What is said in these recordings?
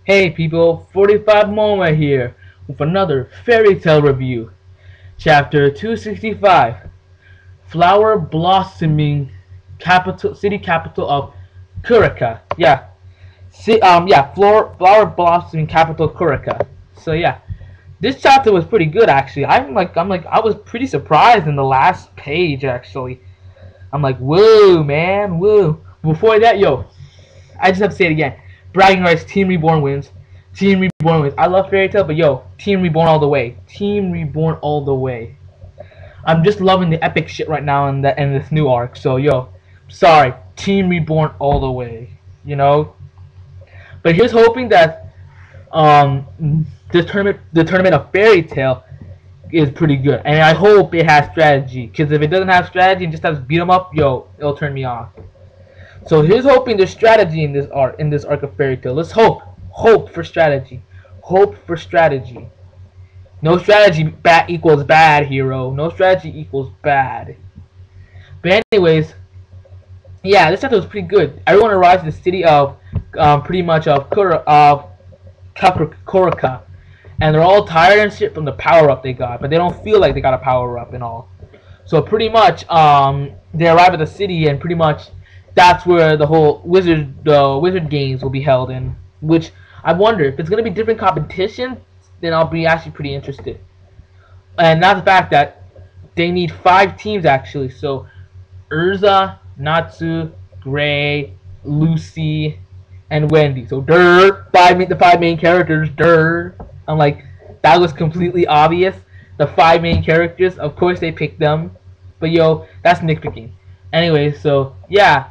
Hey people, 45 Moment here with another fairy tale review. Chapter 265, Flower Blossoming City Capital of Curica. Flower Blossoming Capital Curica. So yeah, this chapter was pretty good actually. I was pretty surprised in the last page actually. I'm like, whoa man, whoa. Before that, I just have to say it again. Bragging rights, Team Reborn wins. Team Reborn wins. I love Fairy Tail, but Team Reborn all the way. Team Reborn all the way. I'm just loving the epic shit right now in this new arc. So sorry, Team Reborn all the way. But here's hoping that the tournament of Fairy Tail is pretty good, and I hope it has strategy. Because if it doesn't have strategy and just has beat 'em up, it'll turn me off. So here's hoping there's strategy in this arc of Fairy Tail. Let's hope for strategy. Hope for strategy. No strategy equals bad, hero. No strategy equals bad. But anyways, yeah, this chapter was pretty good. Everyone arrives in the city of Curica, and they're all tired and shit from the power up they got, but they don't feel like they got a power up and all. So pretty much they arrive at the city, and pretty much that's where the whole wizard games will be held in. Which I wonder if it's gonna be different competitions, then I'll be actually pretty interested. And not the fact that they need 5 teams actually. So Urza, Natsu, Gray, Lucy, and Wendy. So the 5 main characters. I'm like, that was completely obvious. The 5 main characters, of course they picked them. But that's nitpicking. Anyway, so yeah.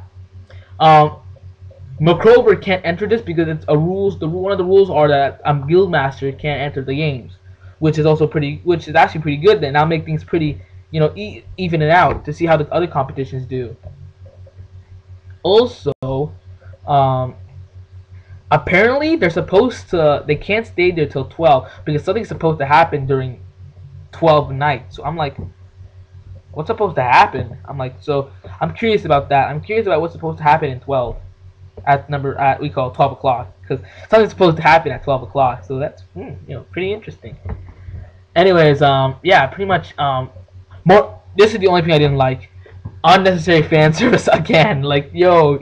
Macrover can't enter this because it's a rules. One of the rules are that Guildmaster can't enter the games, which is actually pretty good. Then I'll make things pretty, even it out to see how the other competitions do. Also, apparently they can't stay there till 12 because something's supposed to happen during 12 night. So I'm like, what's supposed to happen? So I'm curious about that. I'm curious about what's supposed to happen in 12 we call 12 o'clock, because something's supposed to happen at 12 o'clock. So that's pretty interesting. Anyways, yeah, pretty much this is the only thing I didn't like. Unnecessary fan service again. Like, hero,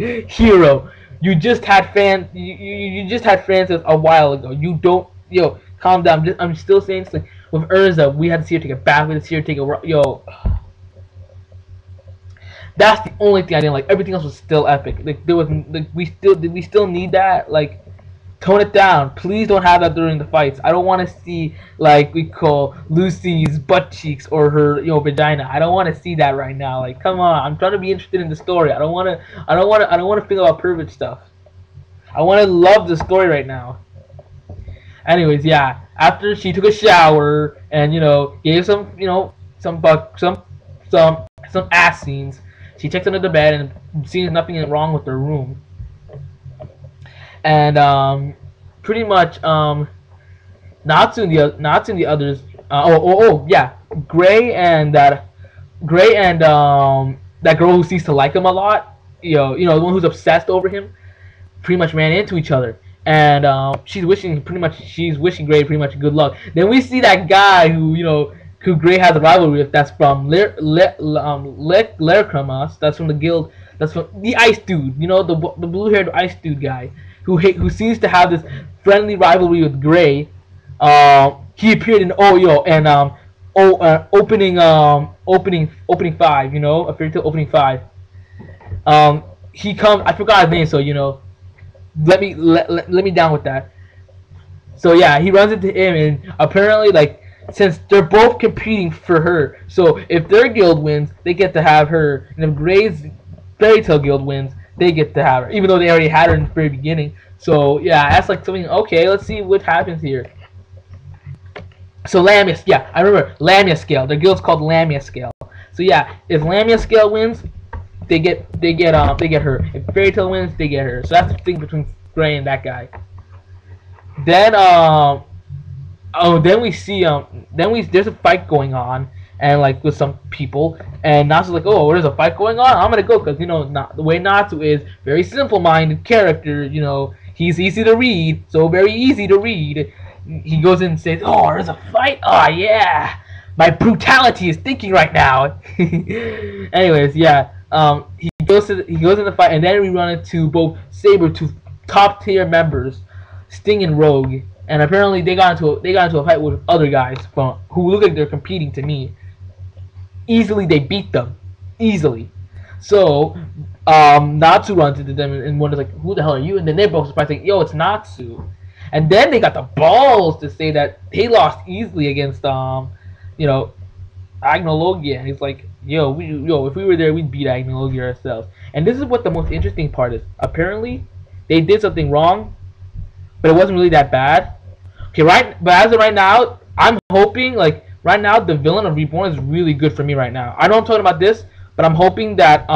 you just had you just had fan service a while ago. You don't calm down. I'm still saying it's like with Urza, we had to see her take a bath, we had to see her take a That's the only thing I didn't like. Everything else was still epic. Like we still need that. Like, tone it down. Please don't have that during the fights. I don't want to see we call Lucy's butt cheeks or her vagina. I don't want to see that right now. Like, come on. I'm trying to be interested in the story. I don't want to think about pervert stuff. I want to love the story right now. Anyways, yeah. After she took a shower and gave some some ass scenes. She checks under the bed and sees nothing wrong with her room. And pretty much Natsu and the others. Gray and that girl who seems to like him a lot. The one who's obsessed over him. Pretty much ran into each other, and she's wishing Gray pretty much good luck. Then we see that guy who Gray has a rivalry with. That's from Lerkramas. That's from the guild. That's from the ice dude. The blue-haired ice dude guy who seems to have this friendly rivalry with Gray. He appeared in opening 5. A Fairy Tail opening 5. He comes. I forgot his name. So let me down with that. So yeah, he runs into him, and apparently since they're both competing for her, so if their guild wins, they get to have her, and if Gray's Fairy Tail guild wins, they get to have her, even though they already had her in the very beginning. So yeah, that's something. Okay, let's see what happens here. So Lamia, yeah, I remember Lamia Scale. Their guild's called Lamia Scale. So yeah, if Lamia Scale wins, they get her. If Fairy Tail wins, they get her. So that's the thing between Gray and that guy. Then then we see there's a fight going on, and with some people, and Natsu's like, oh, there's a fight going on, I'm gonna go, because the way Natsu is, very simple-minded character. He's easy to read, so very easy to read. He goes in and says, "Oh, there's a fight. Oh yeah, my brutality is thinking right now." Anyways, yeah. He goes in the fight, and then we run into both Saber, two top tier members, Sting and Rogue, and apparently they got into a fight with other guys who look like they're competing to me. Easily, they beat them, easily. So, Natsu runs into them and one is like, "Who the hell are you?" And then they're both surprised, like, "Yo, it's Natsu." And then they got the balls to say that they lost easily against Agnologia. And he's like, yo, if we were there, we'd beat Agnologia ourselves. And this is what the most interesting part is. Apparently, they did something wrong, but it wasn't really that bad. Okay, but as of right now, I'm hoping, like, right now, the villain of Reborn is really good for me right now. I know I'm talking about this, but I'm hoping that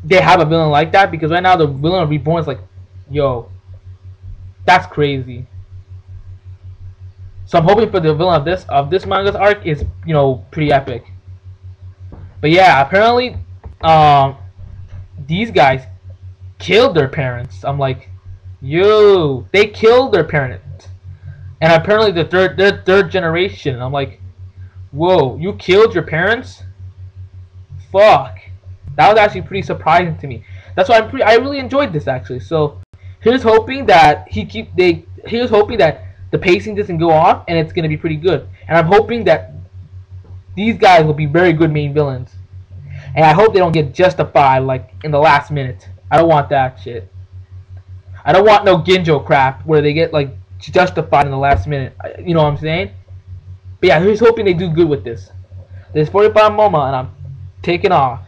they have a villain like that, because right now the villain of Reborn is like, yo, that's crazy. So I'm hoping for the villain of this manga's arc is, pretty epic. But yeah, apparently, these guys killed their parents. I'm like, yo, they killed their parents, and apparently they're third generation. I'm like, whoa, you killed your parents? Fuck, that was actually pretty surprising to me. That's why I really enjoyed this actually. So here's hoping that here's hoping that the pacing doesn't go off and it's gonna be pretty good. And I'm hoping that these guys will be very good main villains. And I hope they don't get justified like in the last minute. I don't want that shit. I don't want no Ginjo crap where they get like justified in the last minute. You know what I'm saying? But yeah, here's hoping they do good with this. There's 45 Moma and I'm taking off.